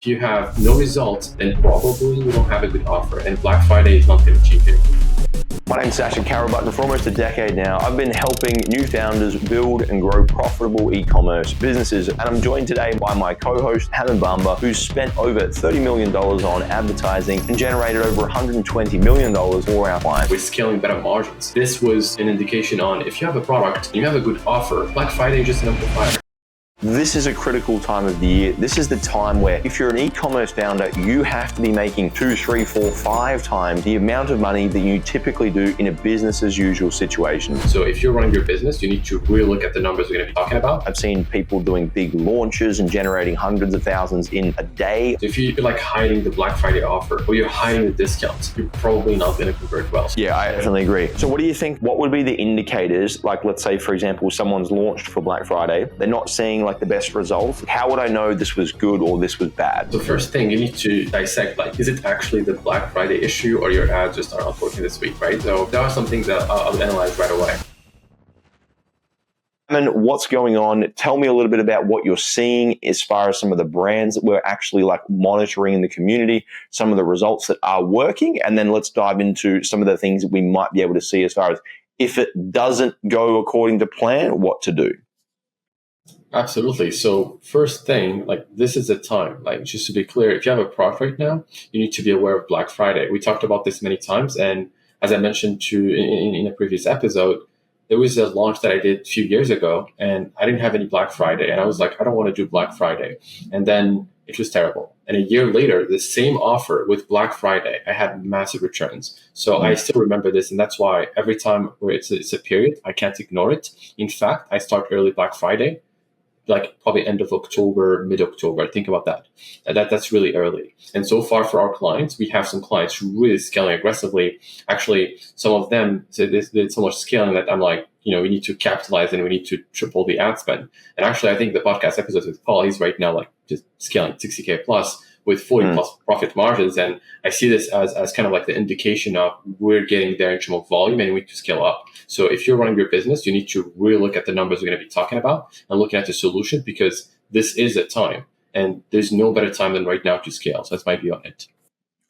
If you have no results, then probably you don't have a good offer, and Black Friday is not going to change anything. My name's Sasha, and for almost a decade now, I've been helping new founders build and grow profitable e-commerce businesses. And I'm joined today by my co-host, Hamen Bamba, who's spent over $30 million on advertising and generated over $120 million for our clients. We're scaling better margins. This was an indication on if you have a product and you have a good offer, Black Friday is just an amplifier. This is a critical time of the year. This is the time where if you're an e-commerce founder, you have to be making 2, 3, 4, 5 times the amount of money that you typically do in a business as usual situation. So if you're running your business, you need to really look at the numbers we're going to be talking about. I've seen people doing big launches and generating hundreds of thousands in a day. So if you're like hiding the Black Friday offer or you're hiding the discounts, you're probably not going to convert well. Yeah, I definitely agree. So what do you think, what would be the indicators? Like, let's say, for example, someone's launched for Black Friday. They're not seeing like the best results. How would I know this was good or this was bad? So first thing, you need to dissect, like, is it actually the Black Friday issue or your ads just are not working this week, right? So there are some things that I'll analyze right away. And what's going on? Tell me a little bit about what you're seeing as far as some of the brands that we're actually like monitoring in the community, some of the results that are working, and then let's dive into some of the things that we might be able to see as far as if it doesn't go according to plan, what to do. Absolutely. So first thing, like, this is the time, like, just to be clear, if you have a product right now, you need to be aware of Black Friday. We talked about this many times. And as I mentioned in a previous episode, there was a launch that I did a few years ago and I didn't have any Black Friday. And I was like, I don't want to do Black Friday. And then it was terrible. And a year later, the same offer with Black Friday, I had massive returns. So I still remember this. And that's why every time where it's a period, I can't ignore it. In fact, I start early Black Friday, like probably end of October, mid-October. Think about that. That's really early. And so far for our clients, we have some clients who really scaling aggressively. Actually, some of them said there's so much scaling that I'm like, we need to capitalize and we need to triple the ad spend. And actually, I think the podcast episode with Paul, he's right now like just scaling 60K plus with 40 plus profit margins. And I see this as kind of like the indication of we're getting there in terms of volume and we need to scale up. So if you're running your business, you need to really look at the numbers we're going to be talking about and looking at the solution, because this is a time and there's no better time than right now to scale. So that's my view on it.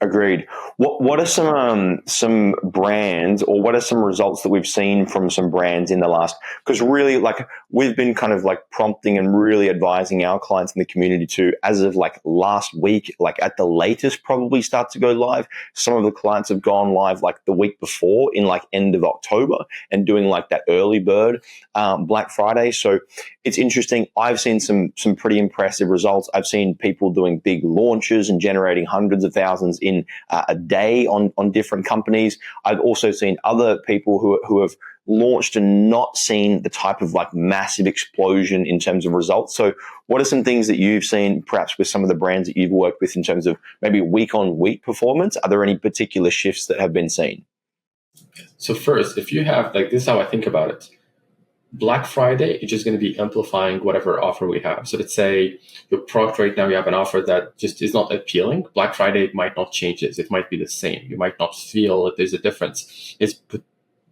Agreed. What are some brands, or what are some results that we've seen from some brands in the last? Because really, like, we've been kind of like prompting and really advising our clients in the community to, as of like last week, like at the latest, probably start to go live. Some of the clients have gone live like the week before, in like end of October, and doing like that early bird Black Friday. So it's interesting. I've seen some pretty impressive results. I've seen people doing big launches and generating hundreds of thousands in a day on different companies. I've also seen other people who have launched and not seen the type of like massive explosion in terms of results. So what are some things that you've seen perhaps with some of the brands that you've worked with in terms of maybe week on week performance? Are there any particular shifts that have been seen? So first, if you have, like, this is how I think about it. Black Friday is just going to be amplifying whatever offer we have. So let's say your product right now, you have an offer that just is not appealing. Black Friday might not change this. It might be the same. You might not feel that there's a difference. It's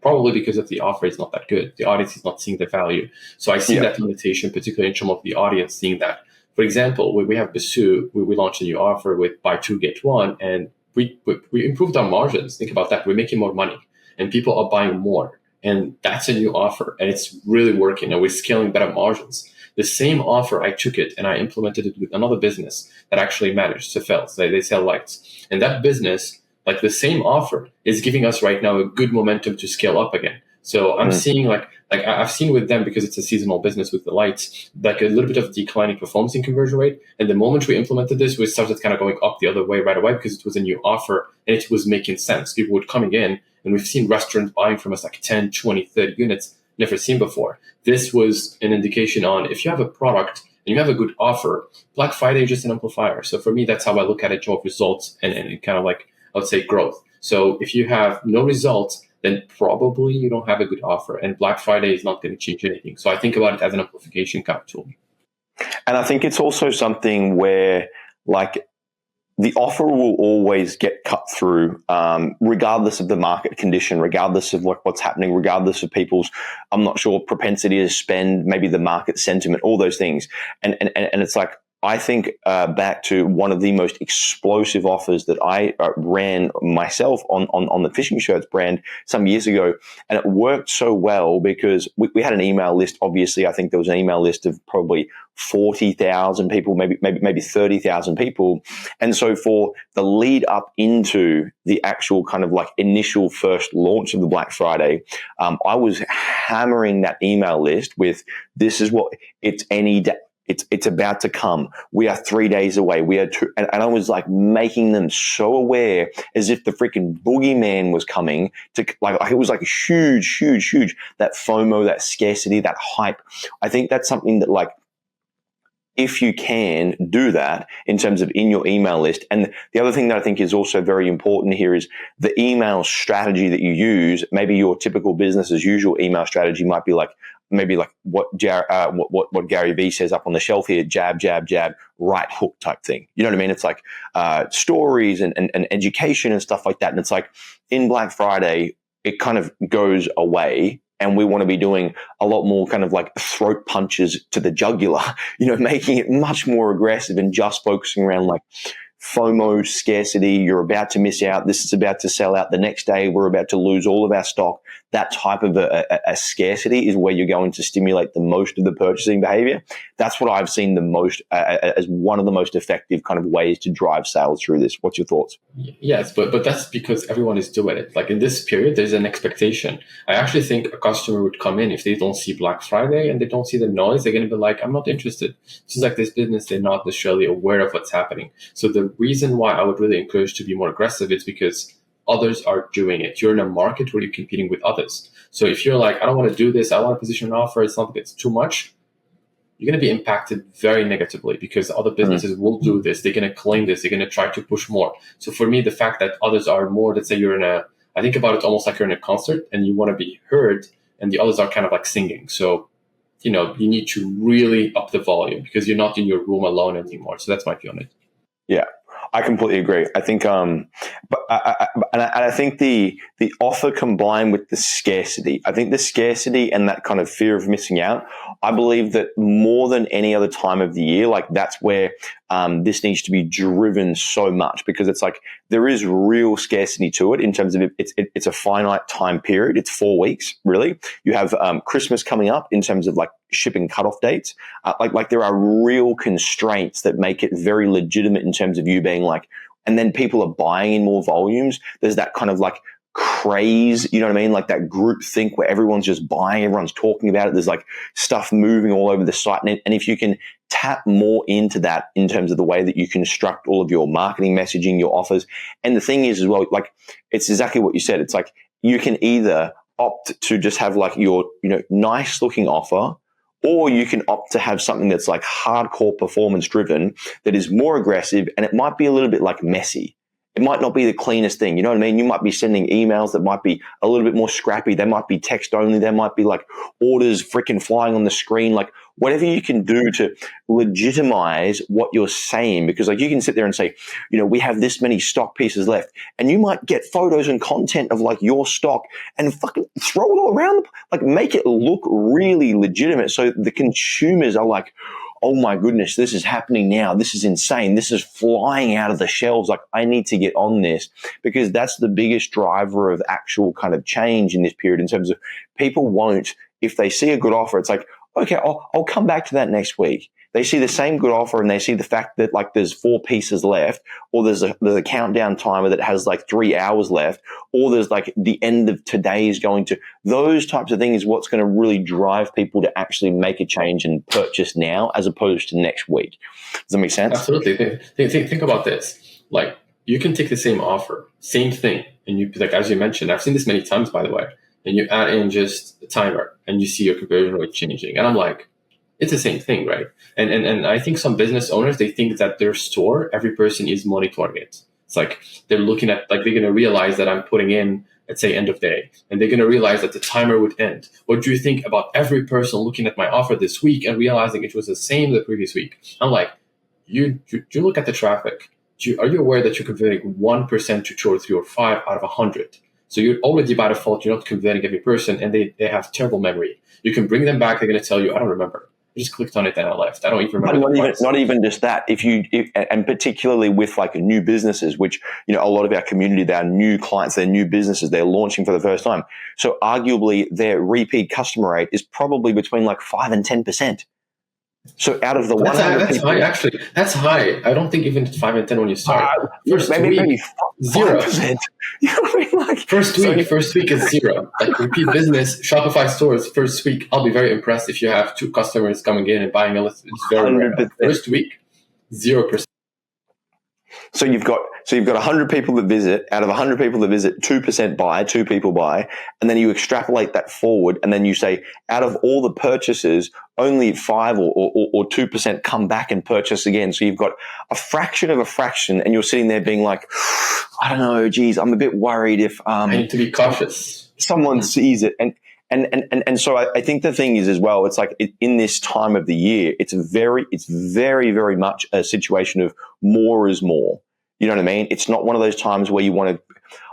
probably because of the offer is not that good. The audience is not seeing the value. So I see that limitation, particularly in terms of the audience seeing that. For example, when we have Basu, we launched a new offer with buy 2, get 1, and we improved our margins. Think about that. We're making more money and people are buying more. And that's a new offer and it's really working and we're scaling better margins. The same offer, I took it and I implemented it with another business that actually managed, Sefels. They sell lights. And that business, like, the same offer is giving us right now a good momentum to scale up again. So I'm seeing like I've seen with them, because it's a seasonal business with the lights, like a little bit of declining performance in conversion rate. And the moment we implemented this, we started kind of going up the other way right away because it was a new offer and it was making sense. People were coming in and we've seen restaurants buying from us like 10, 20, 30 units, never seen before. This was an indication on if you have a product and you have a good offer, Black Friday is just an amplifier. So for me, that's how I look at it, job results and kind of like, I would say, growth. So if you have no results, then probably you don't have a good offer and Black Friday is not going to change anything. So I think about it as an amplification kind of tool. And I think it's also something where, like, the offer will always get cut through, regardless of the market condition, regardless of like what's happening, regardless of people's, I'm not sure, propensity to spend, maybe the market sentiment, all those things. And it's like, I think back to one of the most explosive offers that I ran myself on the fishing shirts brand some years ago. And it worked so well because we had an email list. Obviously, I think there was an email list of probably 40,000 people, maybe 30,000 people. And so for the lead up into the actual kind of like initial first launch of the Black Friday, I was hammering that email list with, this is what it's any day. It's about to come. We are 3 days away. We are two, and I was like making them so aware as if the freaking boogeyman was coming to like it was like huge, huge, huge. That FOMO, that scarcity, that hype. I think that's something that like, if you can do that in terms of in your email list. And the other thing that I think is also very important here is the email strategy that you use. Maybe your typical business as usual email strategy might be like, maybe like what Gary Vee says up on the shelf here, jab, jab, jab, right hook type thing. You know what I mean? It's like stories and education and stuff like that. And it's like in Black Friday, it kind of goes away. And we want to be doing a lot more kind of like throat punches to the jugular, making it much more aggressive and just focusing around like FOMO, scarcity. You're about to miss out. This is about to sell out the next day. We're about to lose all of our stock. That type of a scarcity is where you're going to stimulate the most of the purchasing behavior. That's what I've seen the most as one of the most effective kind of ways to drive sales through this. What's your thoughts? Yes, but that's because everyone is doing it. Like in this period, there's an expectation. I actually think a customer would come in if they don't see Black Friday and they don't see the noise, they're going to be like, I'm not interested. It's just like this business, they're not necessarily aware of what's happening. So the reason why I would really encourage to be more aggressive is because others are doing it. You're in a market where you're competing with others. So if you're like, I don't want to do this, I want to position an offer, it's not, it's too much, you're going to be impacted very negatively because other businesses will do this. They're going to claim this. They're going to try to push more. So for me, the fact that others are more, let's say I think about it almost like you're in a concert and you want to be heard and the others are kind of like singing. So, you need to really up the volume because you're not in your room alone anymore. So that's my view on it. Yeah. I completely agree. I think, but I think the offer combined with the scarcity. I think the scarcity and that kind of fear of missing out. I believe that more than any other time of the year, like that's where this needs to be driven so much because it's like there is real scarcity to it in terms of it's a finite time period. It's 4 weeks, really. You have Christmas coming up in terms of like shipping cutoff dates. Like there are real constraints that make it very legitimate in terms of you being like, and then people are buying in more volumes. There's that kind of like craze, you know what I mean? Like that group think where everyone's just buying, everyone's talking about it. There's like stuff moving all over the site. And if you can tap more into that in terms of the way that you construct all of your marketing messaging, your offers. And the thing is as well, like it's exactly what you said. It's like you can either opt to just have like your, nice looking offer, or you can opt to have something that's like hardcore performance driven that is more aggressive and it might be a little bit like messy. It might not be the cleanest thing. You know what I mean? You might be sending emails that might be a little bit more scrappy. They might be text only. There might be like orders freaking flying on the screen. Like whatever you can do to legitimize what you're saying, because like you can sit there and say, we have this many stock pieces left, and you might get photos and content of like your stock and fucking throw it all around, like make it look really legitimate. So the consumers are like, oh my goodness, this is happening now. This is insane. This is flying out of the shelves. Like I need to get on this, because that's the biggest driver of actual kind of change in this period in terms of people won't, if they see a good offer, it's like, okay, I'll come back to that next week. They see the same good offer and they see the fact that like there's 4 pieces left, or there's a countdown timer that has like 3 hours left, or there's like the end of today is going to, those types of things is what's going to really drive people to actually make a change and purchase now as opposed to next week. Does that make sense? Absolutely. Think about this. Like you can take the same offer, same thing, and you like, as you mentioned, I've seen this many times, by the way, and you add in just a timer and you see your conversion rate changing. And I'm like, it's the same thing, right? And I think some business owners, they think that their store, every person is monitoring it. It's like they're looking at, like they're going to realize that I'm putting in, let's say, end of day, and they're going to realize that the timer would end. What do you think about every person looking at my offer this week and realizing it was the same the previous week? I'm like, you look at the traffic. Are you aware that you're converting 1% to 2 or 3 or 5 out of 100? So you're already by default, you're not converting every person, and they have terrible memory. You can bring them back, they're going to tell you, I don't remember. just clicked on it and I left. I don't even But remember the price. not even just that. And particularly with like new businesses, which, you know, a lot of our community, they are new clients, they're new businesses, they're launching for the first time. So arguably their repeat customer rate is probably between like 5 and 10%. So out of the 100 that's people, high, actually. That's high. I don't think even 5 and 10 when you start. maybe 0. 5%. You know what I mean? Like, First week is 0. Like repeat business, Shopify stores, first week, I'll be very impressed if you have 2 customers coming in and buying a list. It's very rare. First week, 0%. So you've got 100 people that visit. Out of 100 people that visit, 2% buy, 2 people buy, and then you extrapolate that forward, and then you say, out of all the purchases, only 5 or 2% come back and purchase again. So you've got a fraction of a fraction, and you're sitting there being like, I don't know, geez, I'm a bit worried if I need to be cautious. Someone sees it, and so I think the thing is as well, it's like in this time of the year, it's very, very much a situation of more is more. You know what I mean? It's not one of those times where you want to,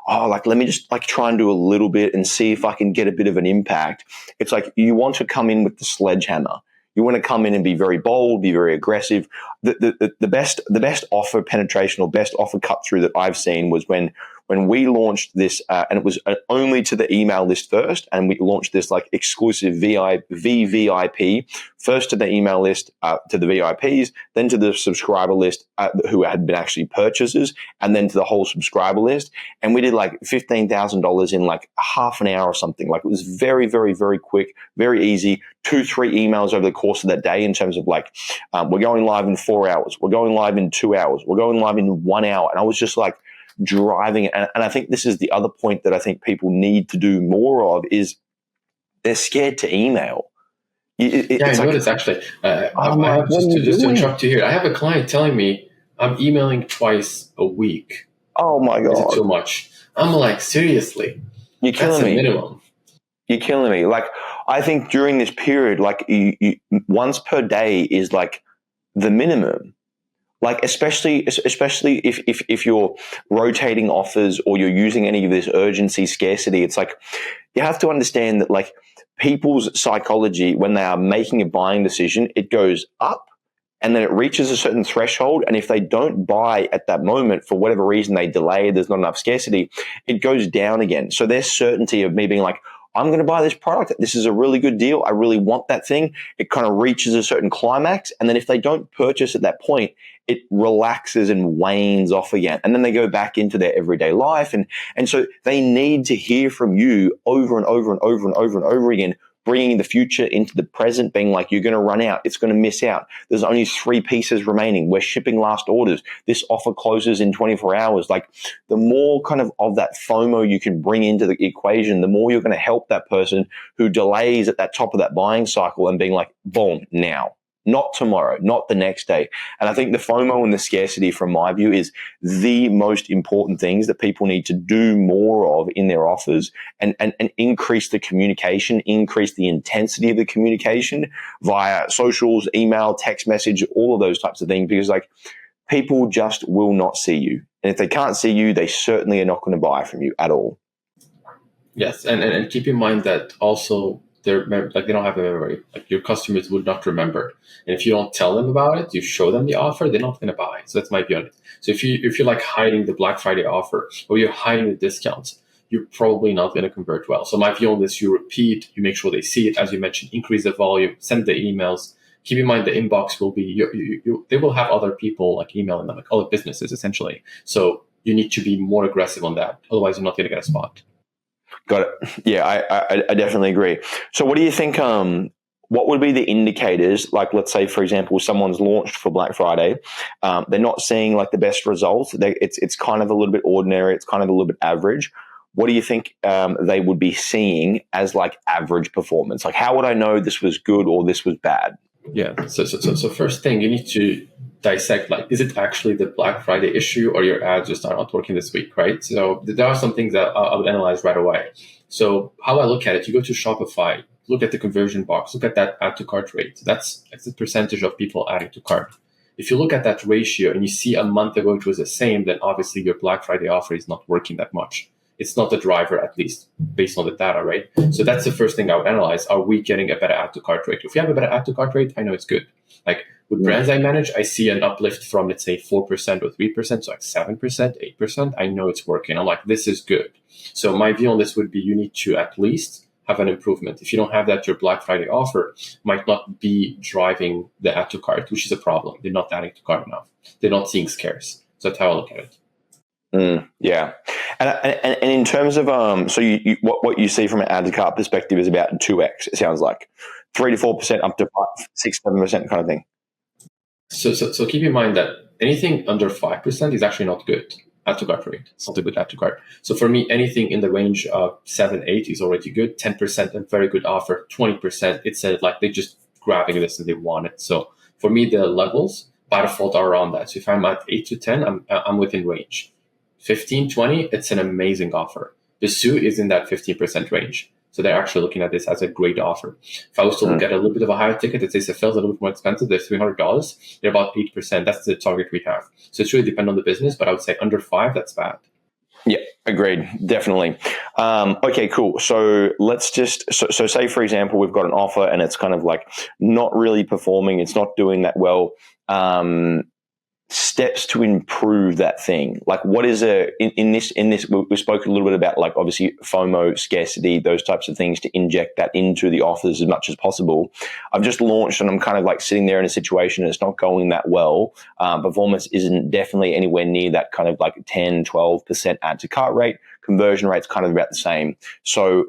let me just like try and do a little bit and see if I can get a bit of an impact. It's like you want to come in with the sledgehammer. You want to come in and be very bold, be very aggressive. The best offer penetration or best offer cut through that I've seen was when we launched this, and it was only to the email list first, and we launched this like exclusive VVIP, first to the email list, to the VIPs, then to the subscriber list who had been actually purchasers, and then to the whole subscriber list. And we did like $15,000 in like half an hour or something. Like it was very, very, very quick, very easy. 2-3 emails over the course of that day in terms of like, we're going live in 4 hours, we're going live in 2 hours, we're going live in 1 hour. And I was just like, driving it. And I think this is the other point that I think people need to do more of is they're scared to email. I noticed actually. Just to interrupt you here, I have a client telling me I'm emailing twice a week. Oh my God. Is it too much? I'm like, seriously? You're killing me. Minimum. You're killing me. Like, I think during this period, like you once per day is like the minimum. Like especially if you're rotating offers or you're using any of this urgency, scarcity, it's like you have to understand that like people's psychology when they are making a buying decision, it goes up and then it reaches a certain threshold. And if they don't buy at that moment for whatever reason, they delay, there's not enough scarcity, it goes down again. So there's certainty of me being like, I'm going to buy this product. This is a really good deal. I really want that thing. It kind of reaches a certain climax. And then if they don't purchase at that point, it relaxes and wanes off again. And then they go back into their everyday life. And so they need to hear from you over and over and over and over and over again, bringing the future into the present, being like, you're going to run out. It's going to miss out. There's only 3 pieces remaining. We're shipping last orders. This offer closes in 24 hours. Like the more kind of that FOMO you can bring into the equation, the more you're going to help that person who delays at that top of that buying cycle and being like, boom, now. Not tomorrow, not the next day. And I think the FOMO and the scarcity, from my view, is the most important things that people need to do more of in their offers and increase the communication, increase the intensity of the communication via socials, email, text message, all of those types of things, because like people just will not see you. And if they can't see you, they certainly are not going to buy from you at all. Yes. And keep in mind that also they don't have a memory. Like your customers would not remember. And if you don't tell them about it, you show them the offer, they're not going to buy. So that's my view on it. So if you're like hiding the Black Friday offer or you're hiding the discounts, you're probably not going to convert well. So my view on this, you repeat, you make sure they see it, as you mentioned, increase the volume, send the emails. Keep in mind the inbox will be, they will have other people like emailing them, like other businesses essentially. So you need to be more aggressive on that. Otherwise, you're not going to get a spot. Got it. Yeah, I definitely agree. So what do you think, what would be the indicators? Like, let's say, for example, someone's launched for Black Friday. They're not seeing like the best results. It's kind of a little bit ordinary. It's kind of a little bit average. What do you think they would be seeing as like average performance? Like, how would I know this was good or this was bad? Yeah. So first thing, you need to dissect, like, is it actually the Black Friday issue or your ads just are not working this week, right? So there are some things that I would analyze right away. So how I look at it, you go to Shopify, look at the conversion box, look at that add to cart rate. That's the percentage of people adding to cart. If you look at that ratio and you see a month ago it was the same, then obviously your Black Friday offer is not working that much. It's not the driver, at least based on the data, right? So that's the first thing I would analyze. Are we getting a better add to cart rate? If we have a better add to cart rate, I know it's good. Like with brands I manage, I see an uplift from, let's say, 4% or 3%, so like 7%, 8%. I know it's working. I'm like, this is good. So my view on this would be you need to at least have an improvement. If you don't have that, your Black Friday offer might not be driving the add to cart, which is a problem. They're not adding to cart enough. They're not seeing scarce. So that's how I look at it. Yeah, and in terms of so you what you see from an add to cart perspective is about 2x. It sounds like 3 to 4% up to 5, 6, 7% kind of thing. So keep in mind that anything under 5% is actually not good. Add to cart rate. It's not a good add to cart. So for me, anything in the range of 7, 8 is already good. 10%, a very good offer. 20%, it's like they're just grabbing this and they want it. So for me, the levels by default are around that. So if I'm at 8 to 10, I'm within range. 15, 20, it's an amazing offer. The suit is in that 15% range. So they're actually looking at this as a great offer. If I was to look at a little bit of a higher ticket, let's say Sefels a little bit more expensive, they're $300, they're about 8%. That's the target we have. So it's really dependent on the business, but I would say under 5, that's bad. Yeah, agreed. Definitely. Okay, cool. So let's just, so say, for example, we've got an offer and it's kind of like not really performing. It's not doing that well. Steps to improve that thing. Like what is in this, we spoke a little bit about like obviously FOMO, scarcity, those types of things to inject that into the offers as much as possible. I've just launched and I'm kind of like sitting there in a situation and it's not going that well. Performance isn't definitely anywhere near that kind of like 10, 12% add to cart rate. Conversion rate's kind of about the same. So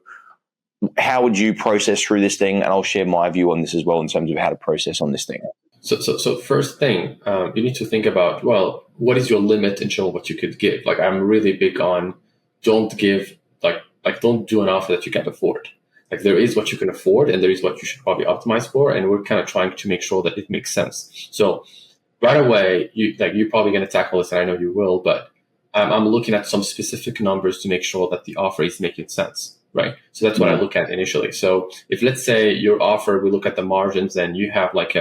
how would you process through this thing? And I'll share my view on this as well in terms of how to process on this thing. So first thing, you need to think about, well, what is your limit in terms of what you could give? Like I'm really big on don't give, like don't do an offer that you can't afford. Like there is what you can afford and there is what you should probably optimize for. And we're kind of trying to make sure that it makes sense. So right away, you're probably going to tackle this and I know you will, but I'm looking at some specific numbers to make sure that the offer is making sense. Right. So that's what I look at initially. So if let's say your offer, we look at the margins and you have like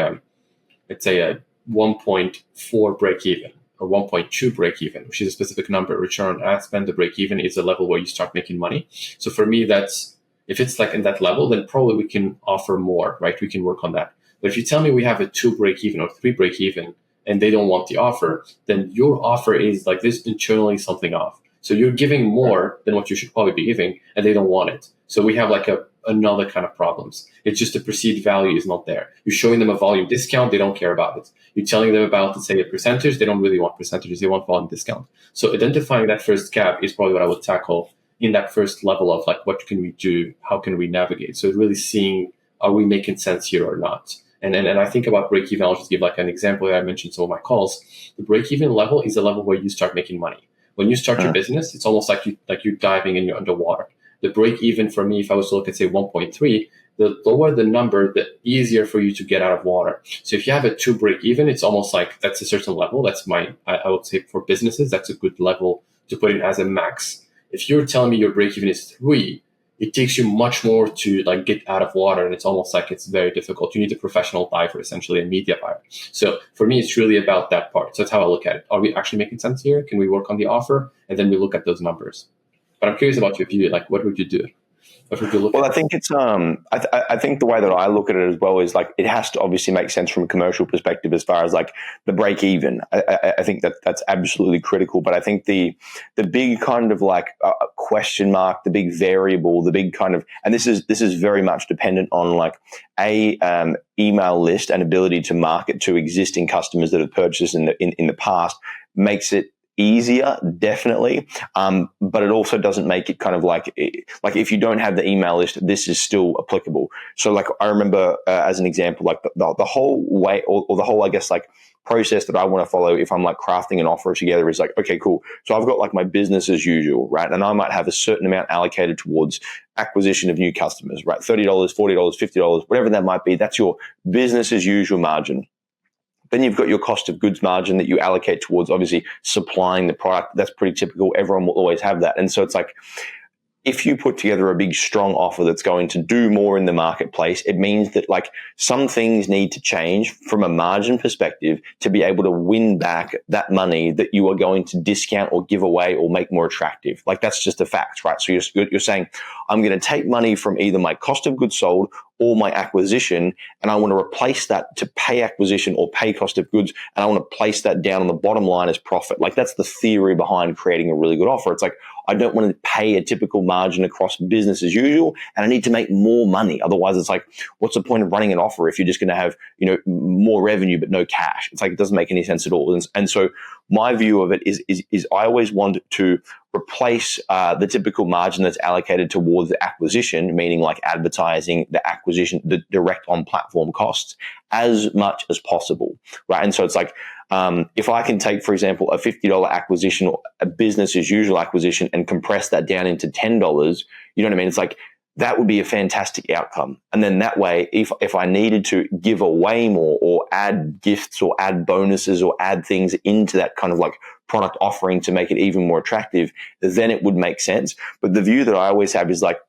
let's say a 1.4 break even or 1.2 break even, which is a specific number. Return on ad spend, the break even is a level where you start making money. So for me, that's if it's like in that level, then probably we can offer more, right? We can work on that. But if you tell me we have a 2 break even or 3 break even and they don't want the offer, then your offer is like this internally something off. So you're giving more than what you should probably be giving and they don't want it. So we have like another kind of problems. It's just the perceived value is not there. You're showing them a volume discount, they don't care about it. You're telling them about, let's say, a percentage, they don't really want percentages, they want volume discount. So identifying that first gap is probably what I would tackle in that first level of like, what can we do? How can we navigate? So really seeing, are we making sense here or not? And I think about break even, I'll just give like an example that I mentioned in some of my calls. The break even level is a level where you start making money. When you start your business, it's almost like you're diving and you're underwater. The break even for me, if I was to look at say 1.3, the lower the number, the easier for you to get out of water. So if you have a 2 break even, it's almost like that's a certain level. That's I would say for businesses, that's a good level to put in as a max. If you're telling me your break even is 3, it takes you much more to like get out of water. And it's almost like it's very difficult. You need a professional diver, essentially a media buyer. So for me, it's really about that part. So that's how I look at it. Are we actually making sense here? Can we work on the offer? And then we look at those numbers. But I'm curious about your view. Like, what would you do? What would you look at? I think it's I think the way that I look at it as well is like it has to obviously make sense from a commercial perspective as far as like the break even. I think that's absolutely critical. But I think the big kind of like question mark, the big variable, the big kind of, and this is very much dependent on like email list and ability to market to existing customers that have purchased in the past makes it easier, definitely, but it also doesn't make it kind of like if you don't have the email list, this is still applicable. So like I remember as an example, like the whole way or the whole I guess like process that I want to follow if I'm like crafting an offer together is like, okay, cool. So I've got like my business as usual, right? And I might have a certain amount allocated towards acquisition of new customers, right? $30, $40, $50, whatever that might be. That's your business as usual margin. Then you've got your cost of goods margin that you allocate towards obviously supplying the product. That's pretty typical. Everyone will always have that. And so it's like if you put together a big, strong offer that's going to do more in the marketplace, it means that like some things need to change from a margin perspective to be able to win back that money that you are going to discount or give away or make more attractive. Like that's just a fact, right? So you're saying, I'm going to take money from either my cost of goods sold or my acquisition, and I want to replace that to pay acquisition or pay cost of goods, and I want to place that down on the bottom line as profit. Like that's the theory behind creating a really good offer. It's like, I don't want to pay a typical margin across business as usual, and I need to make more money. Otherwise, it's like, what's the point of running an offer if you're just going to have, more revenue but no cash? It's like, it doesn't make any sense at all. And so my view of it is I always want to replace the typical margin that's allocated towards the acquisition, meaning like advertising, the acquisition, the direct on platform costs, as much as possible, right? And so it's like, if I can take, for example, a $50 acquisition or a business as usual acquisition and compress that down into $10, you know what I mean? It's like, that would be a fantastic outcome. And then that way, if I needed to give away more or add gifts or add bonuses or add things into that kind of like product offering to make it even more attractive, then it would make sense. But the view that I always have is like,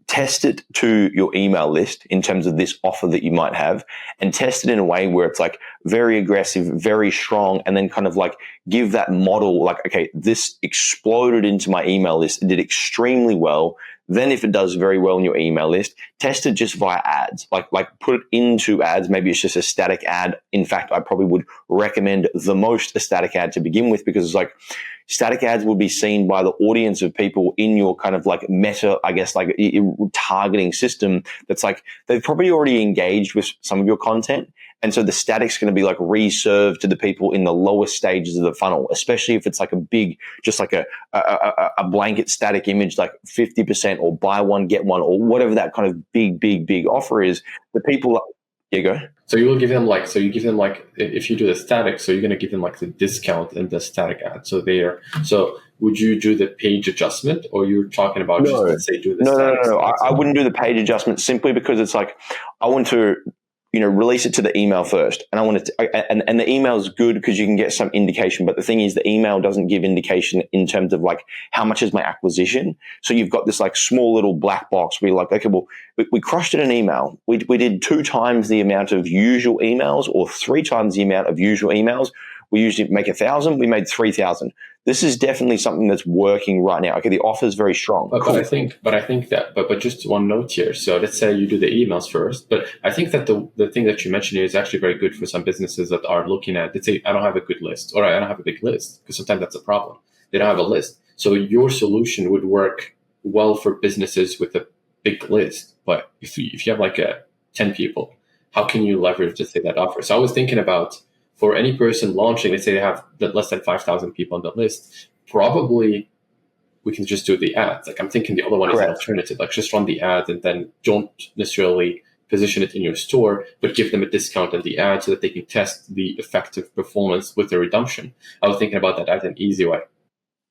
test it to your email list in terms of this offer that you might have, and test it in a way where it's like very aggressive, very strong, and then kind of like give that model like, okay, this exploded into my email list, it did extremely well. Then if it does very well in your email list, test it just via ads, like put it into ads. Maybe it's just a static ad. In fact, I probably would recommend the most a static ad to begin with, because it's like, static ads will be seen by the audience of people in your kind of like meta, I guess, like targeting system. That's like, they've probably already engaged with some of your content. And so the static's going to be like reserved to the people in the lowest stages of the funnel, especially if it's like a big, just like a blanket static image, like 50% or buy one, get one, or whatever that kind of big offer is. The people, yeah, go. So you will give them like, if you do the static, so you're going to give them like the discount in the static ad. So would you do the page adjustment, or you're talking about just, let's say, do the static? No. I wouldn't do the page adjustment, simply because it's like, I want to, release it to the email first. And I want to, and the email is good because you can get some indication. But the thing is, the email doesn't give indication in terms of like, how much is my acquisition? So you've got this like small little black box where you're like, okay, well, we crushed it in email. We did 2 times the amount of usual emails, or 3 times the amount of usual emails. We usually make 1,000. We made 3,000. This is definitely something that's working right now. Okay, the offer is very strong. But I think just one note here. So let's say you do the emails first. But I think that the thing that you mentioned here is actually very good for some businesses that are looking at, let's say, I don't have a good list, or I don't have a big list, because sometimes that's a problem. They don't have a list. So your solution would work well for businesses with a big list. But if you have like 10 people, how can you leverage, let's say, that offer? So I was thinking about, for any person launching, let's say they have less than 5,000 people on the list, probably we can just do the ads. Like, I'm thinking the other one is an alternative. Like, just run the ad and then don't necessarily position it in your store, but give them a discount on the ad so that they can test the effective performance with the redemption. I was thinking about that as an easy way.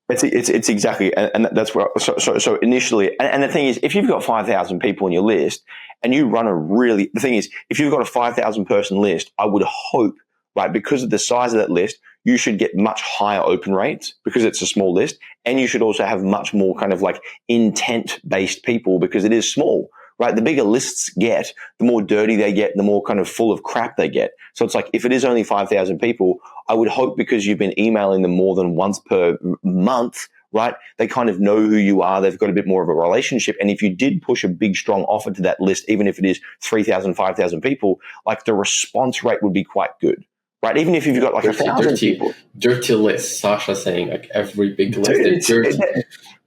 It's exactly, and that's where. So initially, and the thing is, if you've got 5,000 people on your list, and you run the thing is, if you've got a 5,000 person list, I would hope, right, because of the size of that list, you should get much higher open rates because it's a small list. And you should also have much more kind of like intent-based people because it is small, right? The bigger lists get, the more dirty they get, the more kind of full of crap they get. So it's like, if it is only 5,000 people, I would hope, because you've been emailing them more than once per month, right? They kind of know who you are. They've got a bit more of a relationship. And if you did push a big, strong offer to that list, even if it is 3,000, 5,000 people, like the response rate would be quite good. Right, even if you've got like 1,000 people. Dirty list. Sasha saying like every big list is dirty.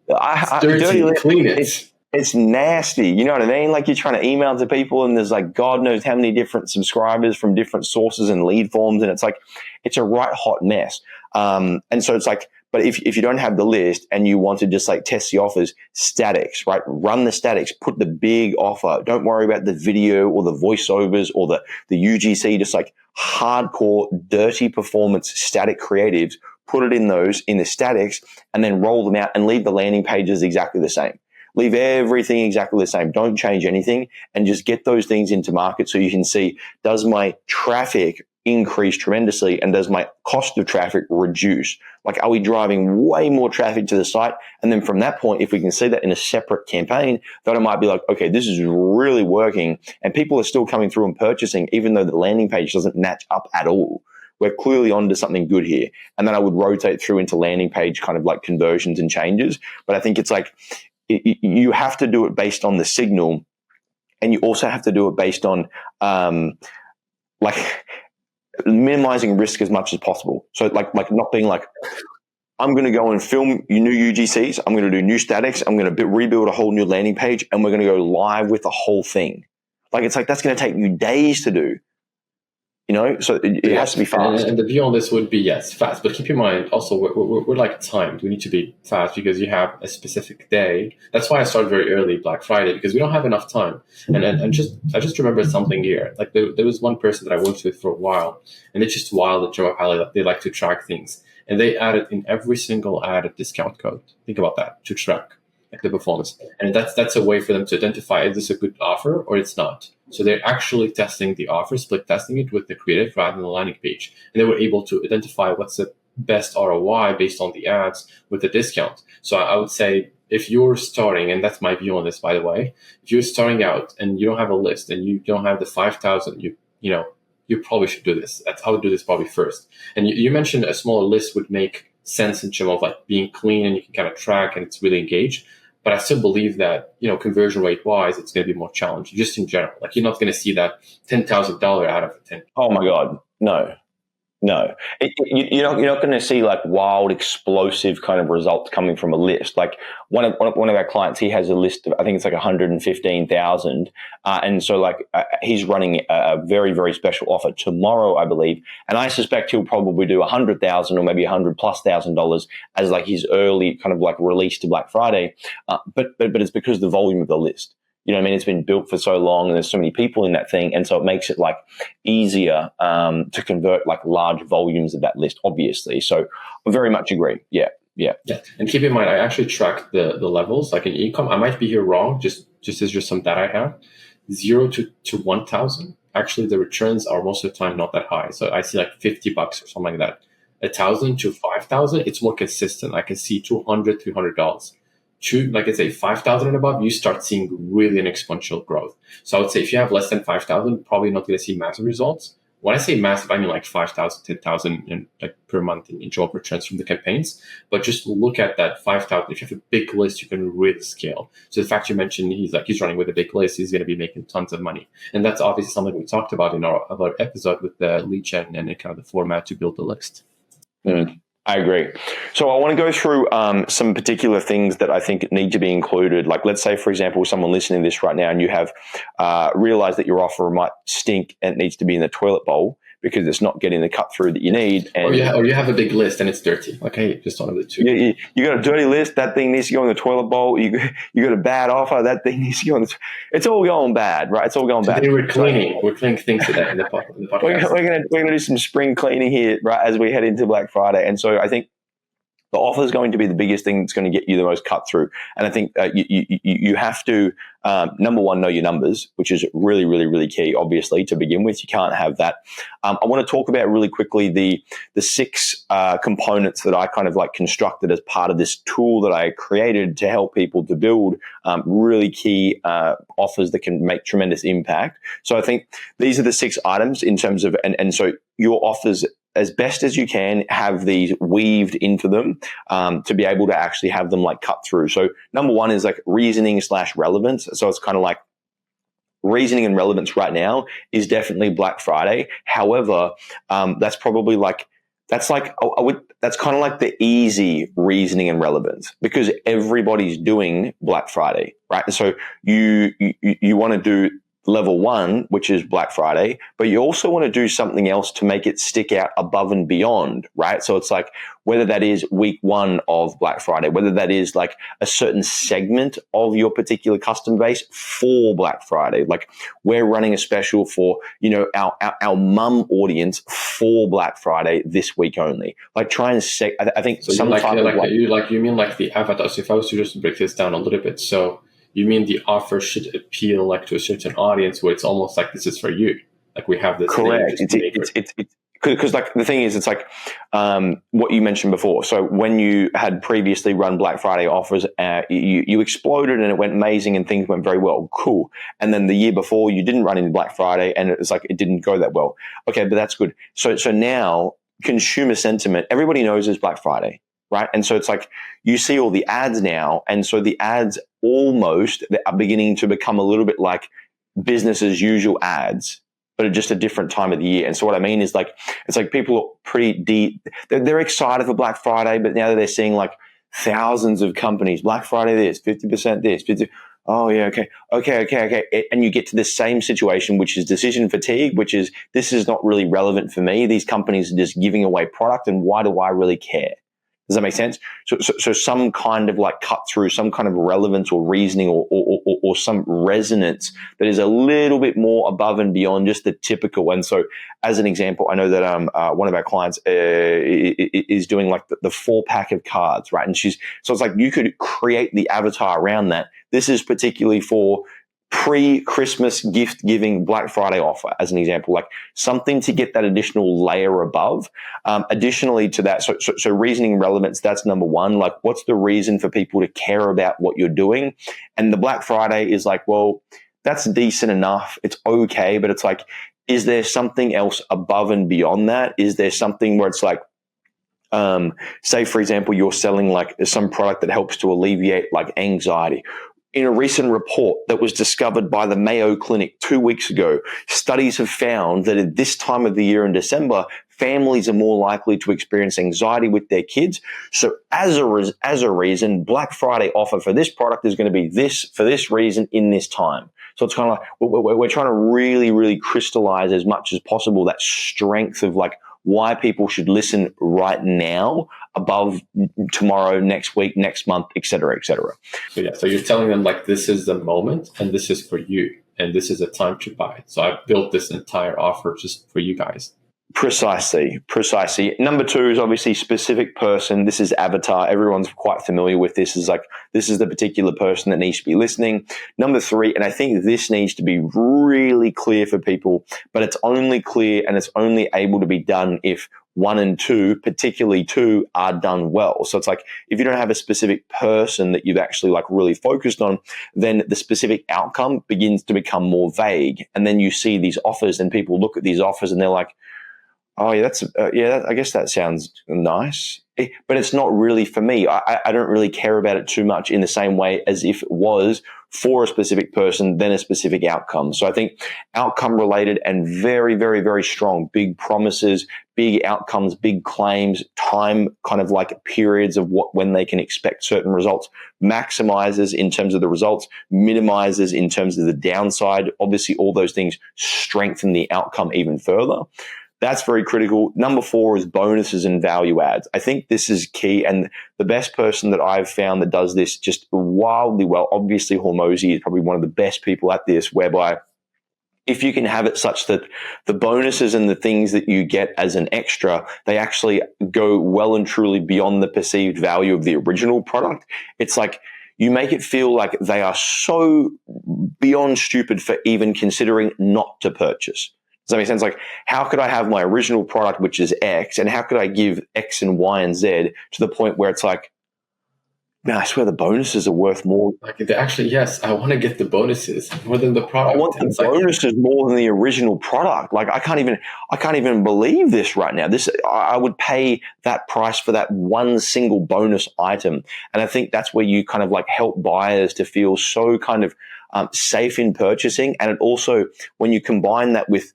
Dirty clean it. It's nasty. You know what I mean? Like, you're trying to email to people and there's like God knows how many different subscribers from different sources and lead forms. And it's like, it's a right hot mess. And so it's like, but if you don't have the list and you want to just like test the offers, statics, right? Run the statics, put the big offer. Don't worry about the video or the voiceovers or the UGC, just like hardcore, dirty performance static creatives. Put it in the statics, and then roll them out and leave the landing pages exactly the same. Leave everything exactly the same. Don't change anything, and just get those things into market so you can see, does my traffic increase tremendously? And does my cost of traffic reduce? Like, are we driving way more traffic to the site? And then from that point, if we can see that in a separate campaign, then it might be like, okay, this is really working and people are still coming through and purchasing, even though the landing page doesn't match up at all. We're clearly onto something good here. And then I would rotate through into landing page kind of like conversions and changes. But I think it's like, you have to do it based on the signal, and you also have to do it based on like minimizing risk as much as possible. So like not being like, I'm going to go and film new UGCs. I'm going to do new statics. I'm going to rebuild a whole new landing page, and we're going to go live with the whole thing. Like, it's like, that's going to take you days to do. You know, so it has to be fast. And the view on this would be, yes, fast. But keep in mind, also, we're like timed. We need to be fast because you have a specific day. That's why I started very early, Black Friday, because we don't have enough time. And I just remembered something here. Like, there was one person that I worked with for a while, and it's just wild at Java Pally. They like to track things. And they added in every single ad a discount code. Think about that, to track like the performance. And that's a way for them to identify, is this a good offer or it's not? So they're actually testing the offer, split testing it with the creative rather than the landing page. And they were able to identify what's the best ROI based on the ads with the discount. So I would say, if you're starting, and that's my view on this, by the way, if you're starting out and you don't have a list and you don't have the 5,000, you probably should do this. I would do this probably first. And you mentioned a smaller list would make sense in terms of like being clean and you can kind of track and it's really engaged. But I still believe that, conversion rate wise, it's going to be more challenging just in general. Like, you're not going to see that $10,000 out of a 10. Oh my God. No. You're not going to see like wild, explosive kind of results coming from a list. Like one of our clients, he has a list of, I think it's like 115,000. And so like he's running a very, very special offer tomorrow, I believe. And I suspect he'll probably do 100,000 or maybe $100,000+ as like his early kind of like release to Black Friday. But it's because of the volume of the list. You know what I mean? It's been built for so long and there's so many people in that thing. And so it makes it like easier to convert like large volumes of that list, obviously. So I very much agree. Yeah. And keep in mind, I actually track the levels. Like in e-com, I might be here wrong, just as just some data I have. 0 to 1,000. Actually, the returns are most of the time not that high. So I see like $50 or something like that. 1,000 to 5,000, it's more consistent. I can see $200, $300. To, like I say, 5,000 and above, you start seeing really an exponential growth. So I would say if you have less than 5,000, probably not going to see massive results. When I say massive, I mean like 5,000, 10,000 per month in job returns from the campaigns. But just look at that 5,000. If you have a big list, you can really scale. So the fact you mentioned he's running with a big list, he's going to be making tons of money. And that's obviously something we talked about in our episode with the lead gen and kind of the format to build the list. I agree. So I want to go through some particular things that I think need to be included. Like, let's say, for example, someone listening to this right now and you have realized that your offer might stink and it needs to be in the toilet bowl because it's not getting the cut through that you need. And or you have a big list and it's dirty. Like, hey, just one of the two. You got a dirty list. That thing needs to go in the toilet bowl. You got a bad offer. That thing needs to go in the it's all going bad, right? It's all going bad. Today we're cleaning things today in the podcast. We're gonna do some spring cleaning here, right, as we head into Black Friday. And so I think the offer is going to be the biggest thing that's going to get you the most cut through. And I think you have to, number one, know your numbers, which is really, really, really key, obviously, to begin with. You can't have that. I want to talk about really quickly the 6 components that I kind of like constructed as part of this tool that I created to help people to build really key offers that can make tremendous impact. So I think these are the 6 items in terms of, and so your offers, as best as you can, have these weaved into them to be able to actually have them like cut through. So number one is like reasoning / relevance. So it's kind of like reasoning and relevance right now is definitely Black Friday. However, that's probably like, that's kind of like the easy reasoning and relevance because everybody's doing Black Friday, right? And so you want to do level 1, which is Black Friday, but you also want to do something else to make it stick out above and beyond, right? So it's like whether that is week 1 of Black Friday, whether that is like a certain segment of your particular customer base for Black Friday. Like we're running a special for, our mum audience for Black Friday this week only. Like try and I think so you mean like the avatar. So if I was to just break this down a little bit, so you mean the offer should appeal like to a certain audience where it's almost like this is for you. Like we have this Correct. thing just It's because like the thing is, it's like what you mentioned before. So when you had previously run Black Friday offers, you exploded and it went amazing and things went very well. Cool. And then the year before you didn't run into Black Friday and it was like it didn't go that well. Okay, but that's good. So now consumer sentiment, everybody knows it's Black Friday, right? And so it's like you see all the ads now, and so the ads almost are beginning to become a little bit like business as usual ads, but at just a different time of the year. And so what I mean is like, it's like people are pretty deep. They're excited for Black Friday, but now they're seeing like thousands of companies, Black Friday this, 50% this, 50, oh yeah, okay. And you get to the same situation, which is decision fatigue, which is this is not really relevant for me. These companies are just giving away product, and why do I really care? Does that make sense? So some kind of like cut through, some kind of relevance or reasoning or some resonance that is a little bit more above and beyond just the typical. And so, as an example, I know that one of our clients is doing like the 4-pack of cards, right? And so it's like you could create the avatar around that. This is particularly for pre-Christmas gift giving Black Friday offer, as an example, like something to get that additional layer above. Additionally to that, so reasoning relevance, that's number one. Like, what's the reason for people to care about what you're doing? And the Black Friday is like, well, that's decent enough. It's okay, but it's like, is there something else above and beyond that? Is there something where it's like, say, for example, you're selling like some product that helps to alleviate like anxiety. In a recent report that was discovered by the Mayo Clinic 2 weeks ago, studies have found that at this time of the year in December, families are more likely to experience anxiety with their kids. So as a reason, Black Friday offer for this product is going to be this for this reason in this time. So it's kind of like we're trying to really, really crystallize as much as possible that strength of like why people should listen right now above tomorrow, next week, next month, et cetera, et cetera. So yeah, so you're telling them like this is the moment and this is for you and this is a time to buy. So I've built this entire offer just for you guys. Precisely. Number 2 is obviously specific person. This is avatar. Everyone's quite familiar with this. Is like, this is the particular person that needs to be listening. Number 3, and I think this needs to be really clear for people, but it's only clear and it's only able to be done if 1 and 2, particularly 2, are done well. So it's like, if you don't have a specific person that you've actually like really focused on, then the specific outcome begins to become more vague. And then you see these offers and people look at these offers and they're like, oh yeah, I guess that sounds nice, but it's not really for me. I don't really care about it too much in the same way as if it was for a specific person, then a specific outcome. So I think outcome related and very, very, very strong, big promises, big outcomes, big claims, time kind of like periods of when they can expect certain results, maximizes in terms of the results, minimizes in terms of the downside. Obviously, all those things strengthen the outcome even further. That's very critical. Number 4 is bonuses and value adds. I think this is key. And the best person that I've found that does this just wildly well, obviously Hormozy is probably one of the best people at this, whereby if you can have it such that the bonuses and the things that you get as an extra, they actually go well and truly beyond the perceived value of the original product. It's like, you make it feel like they are so beyond stupid for even considering not to purchase. Does that make sense? Like, how could I have my original product, which is X, and how could I give X and Y and Z to the point where it's like, man, I swear the bonuses are worth more. Like, actually, yes, I want to get the bonuses more than the product. I want the bonuses more than the original product. Like, I can't even believe this right now. I would pay that price for that one single bonus item. And I think that's where you kind of like help buyers to feel so kind of safe in purchasing. And it also, when you combine that with,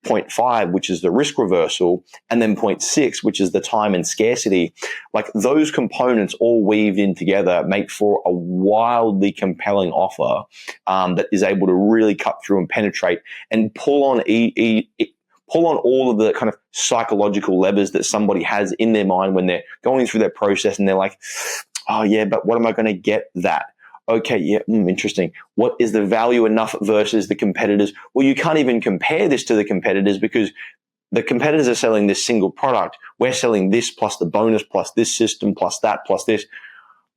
point 5, which is the risk reversal, and then point 6, which is the time and scarcity, like those components all weaved in together make for a wildly compelling offer that is able to really cut through and penetrate and pull on all of the kind of psychological levers that somebody has in their mind when they're going through their process and they're like, oh yeah, but what am I going to get that? Okay, yeah, interesting. What is the value enough versus the competitors? Well, you can't even compare this to the competitors because the competitors are selling this single product. We're selling this plus the bonus plus this system plus that plus this.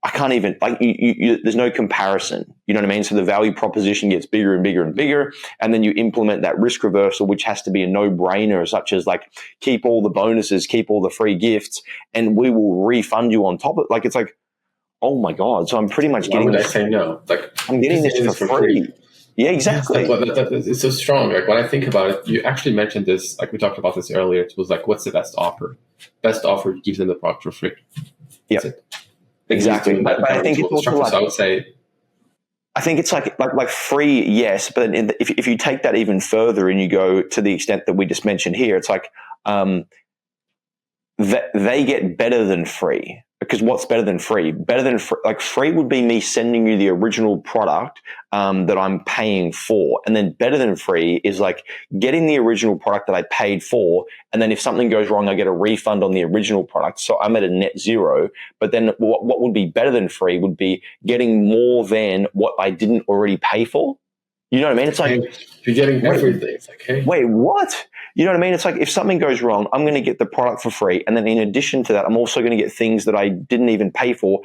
I can't even, like, there's no comparison. You know what I mean? So the value proposition gets bigger and bigger and bigger. And then you implement that risk reversal, which has to be a no-brainer, such as like, keep all the bonuses, keep all the free gifts, and we will refund you on top of it. Like, it's like, oh my God. So I'm pretty much Why would I say no? Like, I'm getting this for free. Yeah, exactly. It's so strong. Like, when I think about it, you actually mentioned this, like we talked about this earlier. It was like, what's the best offer? Best offer gives them the product for free. Yeah. Exactly, but I think it's also like, I would say, I think it's like free, yes, but if you take that even further and you go to the extent that we just mentioned here, it's like they get better than free. Because what's better than free? Better than like free would be me sending you the original product that I'm paying for, and then better than free is like getting the original product that I paid for, and then if something goes wrong, I get a refund on the original product. So I'm at a net zero. But then what would be better than free would be getting more than what I didn't already pay for. You know what I mean? It's like, you're getting everything. It's like, hey, wait, what? You know what I mean? It's like, if something goes wrong, I'm going to get the product for free. And then in addition to that, I'm also going to get things that I didn't even pay for.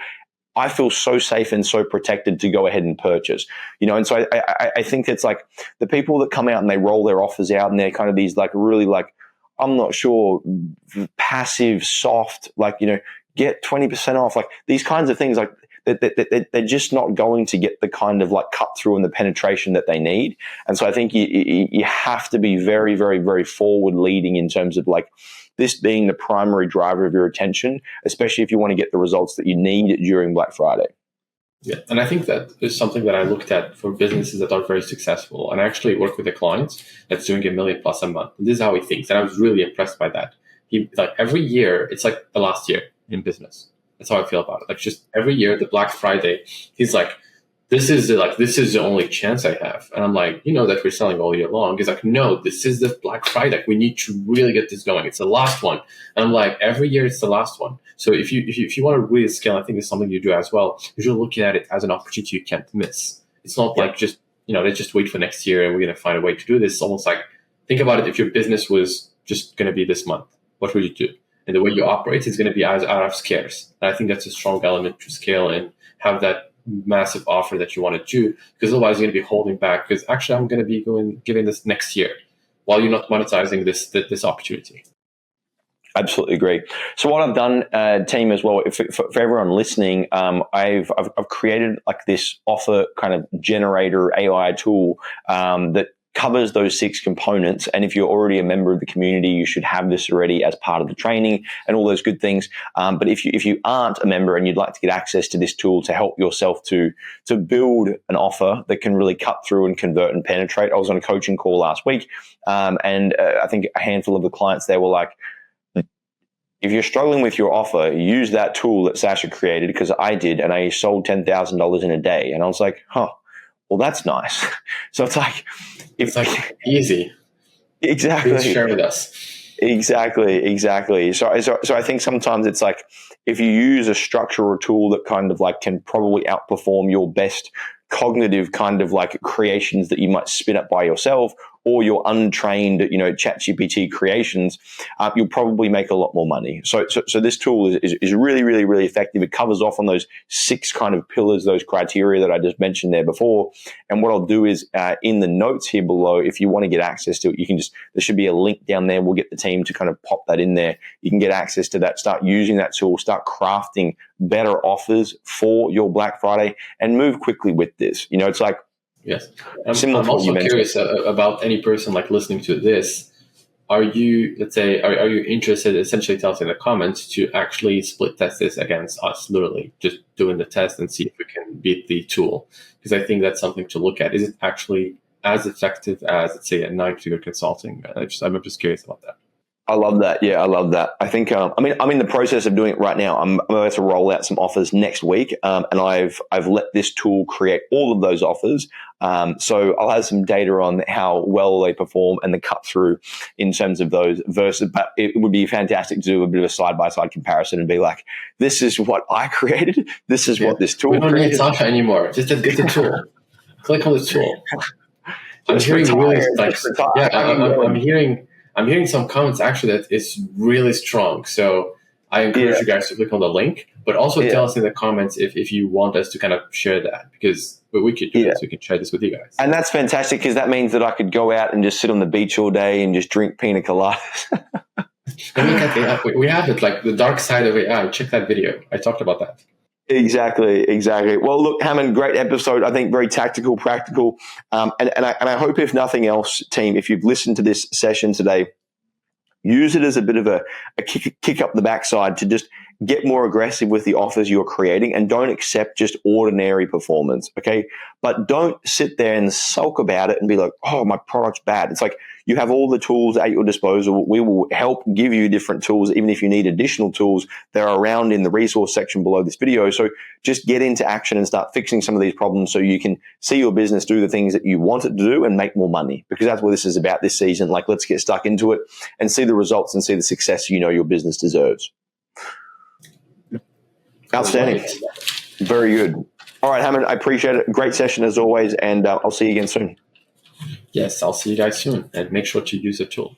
I feel so safe and so protected to go ahead and purchase, you know? And so I think it's like the people that come out and they roll their offers out and they're kind of these like really like, I'm not sure, passive, soft, like, you know, get 20% off, like these kinds of things, like, they're just not going to get the kind of like cut through and the penetration that they need. And so I think you have to be very, very, very forward leading in terms of like this being the primary driver of your attention, especially if you want to get the results that you need during Black Friday. Yeah, and I think that is something that I looked at for businesses that are very successful. And I actually work with a client that's doing $1 million+ a month. And this is how he thinks. And I was really impressed by that. He, like, every year, it's like the last year in business. That's how I feel about it. Like, just every year, the Black Friday, he's like, this is the only chance I have. And I'm like, you know that we're selling all year long. He's like, no, this is the Black Friday. We need to really get this going. It's the last one. And I'm like, every year it's the last one. So if you want to really scale, I think it's something you do as well. You're looking at it as an opportunity you can't miss. It's not like just, you know, let's just wait for next year and we're going to find a way to do this. It's almost like, think about it. If your business was just going to be this month, what would you do? And the way you operate is going to be out of scarce. And I think that's a strong element to scale and have that massive offer that you want to do, because otherwise you're going to be holding back, because actually I'm going to be giving this next year while you're not monetizing this opportunity. Absolutely agree. So what I've done, team, as well, for everyone listening, I've created like this offer kind of generator AI tool that covers those 6 components. And if you're already a member of the community, you should have this already as part of the training and all those good things. But if you aren't a member and you'd like to get access to this tool to help yourself to build an offer that can really cut through and convert and penetrate. I was on a coaching call last week, and I think a handful of the clients there were like, if you're struggling with your offer, use that tool that Sasha created, because I did, and I sold $10,000 in a day. And I was like, well, that's nice. So it's like easy. Exactly. Please share with us. Exactly. So I think sometimes it's like, if you use a structure or tool that kind of like can probably outperform your best cognitive kind of like creations that you might spin up by yourself, or your untrained, you know, ChatGPT creations, you'll probably make a lot more money. So this tool is really, really, really effective. It covers off on those 6 kind of pillars, those criteria that I just mentioned there before. And what I'll do is in the notes here below, if you want to get access to it, you can there should be a link down there. We'll get the team to kind of pop that in there. You can get access to that, start using that tool, start crafting better offers for your Black Friday, and move quickly with this. You know, it's like, yes. I'm also curious about any person like listening to this. Are you, let's say, are you interested, essentially tell us in the comments, to actually split test this against us, literally just doing the test and see if we can beat the tool? Because I think that's something to look at. Is it actually as effective as, let's say, a 9-figure consulting? I'm just curious about that. I love that. Yeah, I love that. I think, I'm in the process of doing it right now. I'm about to roll out some offers next week. And I've let this tool create all of those offers. So I'll have some data on how well they perform and the cut through in terms of those versus, but it would be fantastic to do a bit of a side-by-side comparison and be like, this is what I created. This is what this tool created. We don't need Sasha anymore. Just get the tool. Click on the tool. I'm hearing some comments actually that is really strong. So I encourage you guys to click on the link, but also tell us in the comments if you want us to kind of share that, because we could do this. We could share this with you guys. And that's fantastic, because that means that I could go out and just sit on the beach all day and just drink pina coladas. And look at the we have it, like the dark side of AI. Check that video. I talked about that. Exactly. Well, look, Hamen, great episode. I think very tactical, practical, and I hope, if nothing else, team, if you've listened to this session today, use it as a bit of a kick up the backside to just get more aggressive with the offers you're creating, and don't accept just ordinary performance, okay? But don't sit there and sulk about it and be like, oh, my product's bad. It's like, you have all the tools at your disposal. We will help give you different tools, even if you need additional tools. They're around in the resource section below this video. So just get into action and start fixing some of these problems so you can see your business do the things that you want it to do and make more money, because that's what this is about this season. Like, let's get stuck into it and see the results and see the success your business deserves. Outstanding. Very good. All right, Hamen, I appreciate it. Great session as always, and I'll see you again soon. Yes, I'll see you guys soon, and make sure to use the tool.